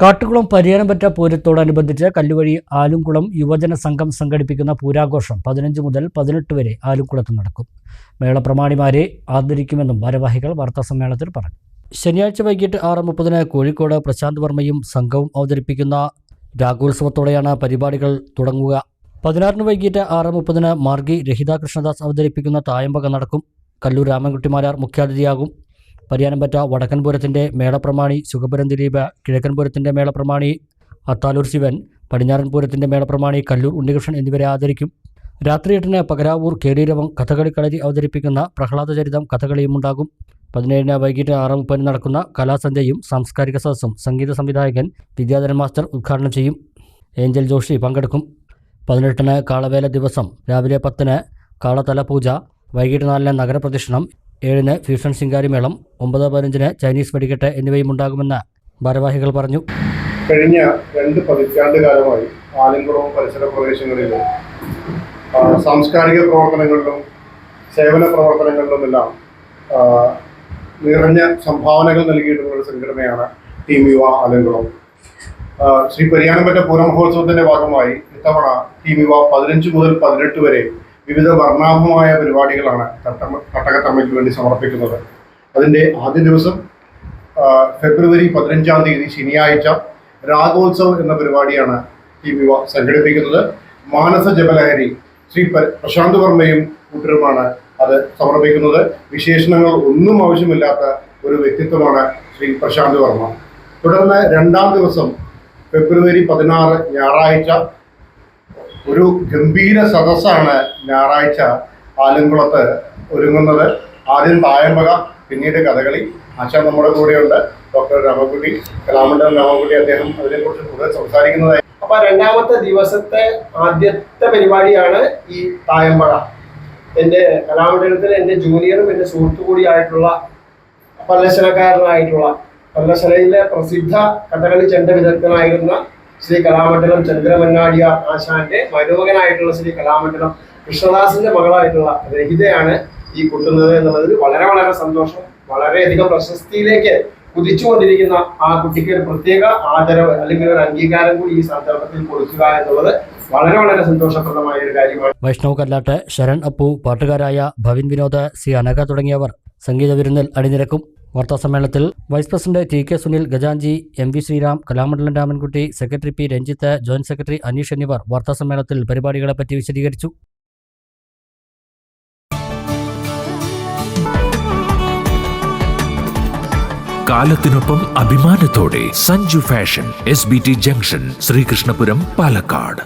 കാട്ടുകുളം പരിയാനംപറ്റ പൂരത്തോടനുബന്ധിച്ച് കല്ലുവഴി ആലുംകുളം യുവജന സംഘം സംഘടിപ്പിക്കുന്ന പൂരാഘോഷം 15 മുതൽ 18 വരെ ആലുംകുളത്ത് നടക്കും. മേളപ്രമാണിമാരെ ആദരിക്കുമെന്നും ഭാരവാഹികൾ വാർത്താസമ്മേളനത്തിൽ പറഞ്ഞു. ശനിയാഴ്ച വൈകിട്ട് 6:30 കോഴിക്കോട് പ്രശാന്ത് വർമ്മയും സംഘവും അവതരിപ്പിക്കുന്ന രാഗോത്സവത്തോടെയാണ് പരിപാടികൾ തുടങ്ങുക. 16 വൈകിട്ട് 6:30 മാർഗി രഹിത കൃഷ്ണദാസ് അവതരിപ്പിക്കുന്ന തായമ്പക നടക്കും. കല്ലൂർ രാമൻകുട്ടിമാരാർ മുഖ്യാതിഥിയാകും. പരിയാനംപറ്റ വടക്കൻപൂരത്തിൻ്റെ മേളപ്രമാണി സുഖപുരം ദിലീപ്, കിഴക്കൻപൂരത്തിൻ്റെ മേളപ്രമാണി അത്താലൂർ ശിവൻ, പടിഞ്ഞാറൻപൂരത്തിൻ്റെ മേളപ്രമാണി കല്ലൂർ ഉണ്ണികൃഷ്ണൻ എന്നിവരെ ആദരിക്കും. രാത്രി 8 പകരാവൂർ കേടീരവം കഥകളി കളരി അവതരിപ്പിക്കുന്ന പ്രഹ്ലാദചരിതം കഥകളിയും ഉണ്ടാകും. 17 വൈകിട്ട് 6:30 നടക്കുന്ന കലാസന്ധ്യയും സാംസ്കാരിക സദസ്സും സംഗീത സംവിധായകൻ വിദ്യാധരൻ മാസ്റ്റർ ഉദ്ഘാടനം ചെയ്യും. ഏഞ്ചൽ ജോഷി പങ്കെടുക്കും. 18 കാളവേല ദിവസം രാവിലെ 10 കാളതല പൂജ, വൈകിട്ട് 4 നഗരപ്രദക്ഷിണം, 7 ഫ്യൂഷൻ ശിങ്കാരിമേളം, 9:15 ചൈനീസ് വെടിക്കെട്ട് എന്നിവയും ഉണ്ടാകുമെന്ന് ഭാരവാഹികൾ പറഞ്ഞു. കഴിഞ്ഞ 2 പതിറ്റാണ്ട് കാലമായി ആലങ്കുളവും പരിസര പ്രദേശങ്ങളിലും സാംസ്കാരിക പ്രവർത്തനങ്ങളിലും സേവന പ്രവർത്തനങ്ങളിലുമെല്ലാം നിറഞ്ഞ സംഭാവനകൾ നൽകിയിട്ടുള്ള ഒരു സംഘടനയാണ് ടീം യുവ ആലങ്കുളം. ശ്രീ പരിയാനംപറ്റ പൂരമഹോത്സവത്തിൻ്റെ ഭാഗമായി ഇത്തവണ ടീം യുവ 15 മുതൽ 18 വരെ വിവിധ വർണ്ണാഭമായ പരിപാടികളാണ് തട്ടകത്തമ്മയ്ക്ക് വേണ്ടി സമർപ്പിക്കുന്നത്. അതിൻ്റെ ആദ്യ ദിവസം ഫെബ്രുവരി 15-ാം തീയതി ശനിയാഴ്ച രാഗോത്സവം എന്ന പരിപാടിയാണ് ടീം യുവ സംഘടിപ്പിക്കുന്നത്. മാനസ ജപലഹരി ശ്രീ പ്രശാന്ത് വർമ്മയും കൂട്ടരുമാണ് അത് സമർപ്പിക്കുന്നത്. വിശേഷണങ്ങൾ ഒന്നും ആവശ്യമില്ലാത്ത ഒരു വ്യക്തിത്വമാണ് ശ്രീ പ്രശാന്ത് വർമ്മ. തുടർന്ന് 2-ാം ദിവസം ഫെബ്രുവരി 16 ഞായറാഴ്ച ഒരു ഗംഭീര സദസ്സാണ് ഞായറാഴ്ച ആലങ്കുളത്ത് ഒരുങ്ങുന്നത്. ആദ്യം തായമ്പക, പിന്നീട് കഥകളി. ആശാൻ നമ്മുടെ കൂടെയുണ്ട്, ഡോക്ടർ രാമൻകുട്ടി, കലാമണ്ഡലം രാമൻകുട്ടി. അദ്ദേഹം അതിനെക്കുറിച്ച് കൂടുതൽ സംസാരിക്കുന്നതായി. അപ്പൊ 2ാമത്തെ ദിവസത്തെ ആദ്യത്തെ പരിപാടിയാണ് ഈ തായമ്പക. എൻ്റെ കലാമണ്ഡലത്തിൽ എൻ്റെ ജൂനിയറും എൻ്റെ സുഹൃത്തു കൂടിയായിട്ടുള്ള പല്ലശലക്കാരനായിട്ടുള്ള പല്ലശലയിലെ പ്രസിദ്ധ കഥകളി ചെണ്ട വിദഗ്ധനായിരുന്ന ശ്രീ കലാമണ്ഡലം ചന്ദ്രമന്നാടിയ ആശാന്റെ മരുമകനായിട്ടുള്ള ശ്രീ കലാമണ്ഡലം കൃഷ്ണദാസിന്റെ മകളായിട്ടുള്ള രഹിതയാണ് ഈ കൂട്ടുന്നത് എന്നുള്ളതിൽ വളരെ വളരെ സന്തോഷം. വളരെയധികം പ്രശസ്തിയിലേക്ക് കുതിച്ചുകൊണ്ടിരിക്കുന്ന ആ കുട്ടിക്ക് ഒരു പ്രത്യേക ആദരവ് അല്ലെങ്കിൽ ഒരു അംഗീകാരം കൂടി ഈ സന്ദർഭത്തിൽ കൊടുക്കുക എന്നുള്ളത് വളരെ വളരെ സന്തോഷപ്രദമായ ഒരു കാര്യമാണ്. വൈഷ്ണവ് കല്ലാട്ട്, ശരൺ അപ്പു, പാട്ടുകാരായ ഭവിൻ വിനോദ്, സി അനഘ തുടങ്ങിയവർ സംഗീത വിരുന്നിൽ അണിനിരക്കും. വാർത്താസമ്മേളനത്തിൽ വൈസ് പ്രസിഡന്റ് ടി.കെ. സുനിൽ, ഗജാഞ്ചി, M V. Sreeram, Kalamandalam Ramankutty, secretary P. Ranjith, joint secretary Aneesh എന്നിവർ വാർത്താസമ്മേളനത്തിൽ പരിപാടികളെപ്പറ്റി വിശദീകരിച്ചു. കാലത്തിനൊപ്പം അഭിമാനത്തോടെ Sanju fashion, SBT junction, Sreekrishnapuram, Palakkad.